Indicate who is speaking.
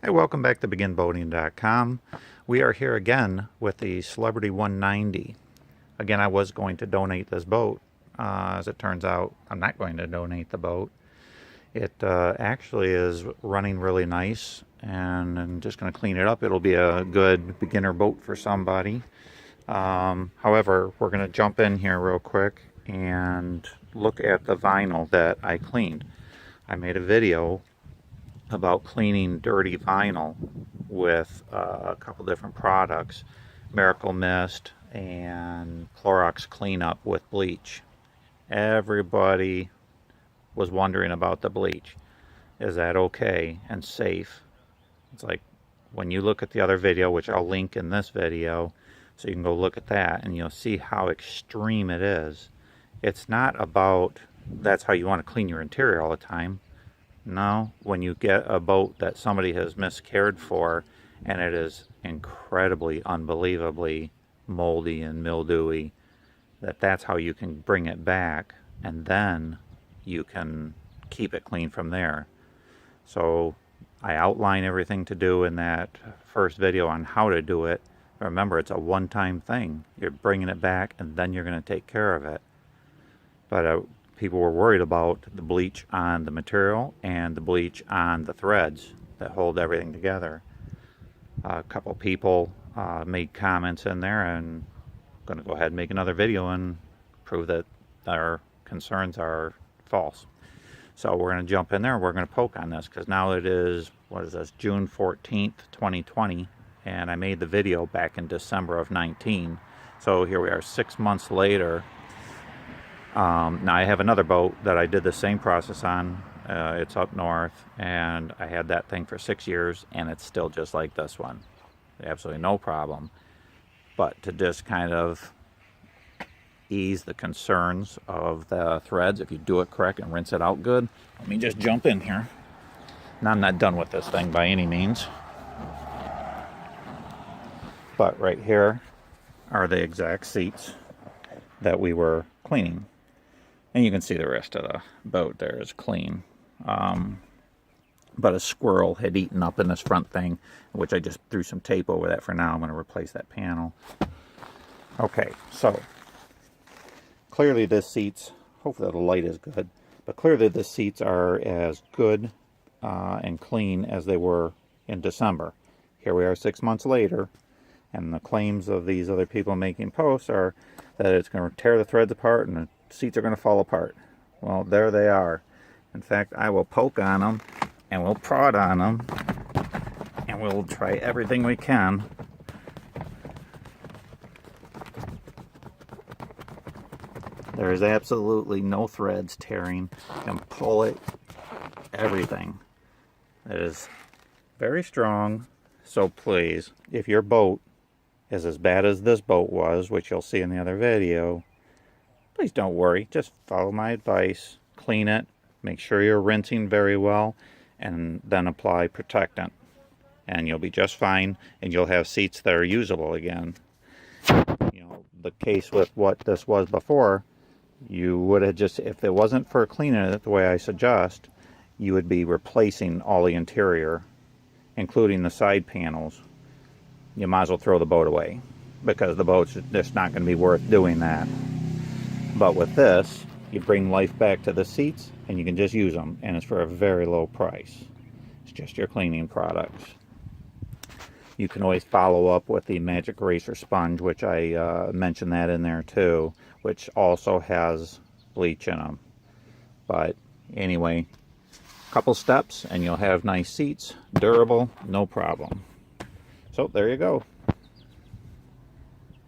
Speaker 1: Hey, welcome back to BeginBoating.com. We are here again with the Celebrity 190. Again, I was going to donate this boat. As it turns out, I'm not going to donate the boat. It actually is running really nice, and I'm just going to clean it up. It'll be a good beginner boat for somebody. However, we're going to jump in here real quick and look at the vinyl that I cleaned. I made a video about cleaning dirty vinyl with a couple different products, Miracle Mist and Clorox Cleanup with bleach. Everybody was wondering about the bleach. Is that okay and safe? It's like when you look at the other video, which I'll link in this video, so you can go look at that and you'll see how extreme it is. It's not about that's how you want to clean your interior all the time. No, when you get a boat that somebody has miscared for and it is incredibly, unbelievably moldy and mildewy, that's how you can bring it back, and then you can keep it clean from there. So I outline everything to do in that first video on how to do it. Remember, it's a one-time thing. You're bringing it back and then you're going to take care of it. But people were worried about the bleach on the material and the bleach on the threads that hold everything together. A couple people made comments in there, and I'm going to go ahead and make another video and prove that our concerns are false. So we're going to jump in there. We're going to poke on this because now it is, what is this, June 14th, 2020, and I made the video back in December of 19. So here we are 6 months later. Now I have another boat that I did the same process on. It's up north, and I had that thing for 6 years, and it's still just like this one. Absolutely no problem. But to just kind of ease the concerns of the threads, if you do it correct and rinse it out good, let me just jump in here. Now I'm not done with this thing by any means. But right here are the exact seats that we were cleaning. And you can see the rest of the boat there is clean. But a squirrel had eaten up in this front thing, which I just threw some tape over that for now. I'm going to replace that panel. Okay, so clearly this seats, hopefully the light is good, but clearly the seats are as good and clean as they were in December. Here we are 6 months later, and the claims of these other people making posts are that it's going to tear the threads apart and the seats are going to fall apart. Well, there they are. In fact, I will poke on them and we'll prod on them and we'll try everything we can. There is absolutely no threads tearing. You can pull it, everything. It is very strong. So please, if your boat is as bad as this boat was, which you'll see in the other video, please don't worry. Just follow my advice. Clean it. Make sure you're rinsing very well, and then apply protectant. And you'll be just fine, and you'll have seats that are usable again. You know, the case with what this was before, you would have just, if it wasn't for cleaning it the way I suggest, you would be replacing all the interior, including the side panels. You might as well throw the boat away, because the boat's just not going to be worth doing that. But with this, you bring life back to the seats and you can just use them, and it's for a very low price. It's just your cleaning products. You can always follow up with the Magic Eraser Sponge, which I mentioned that in there too, which also has bleach in them. But anyway, a couple steps and you'll have nice seats, durable, no problem. So there you go.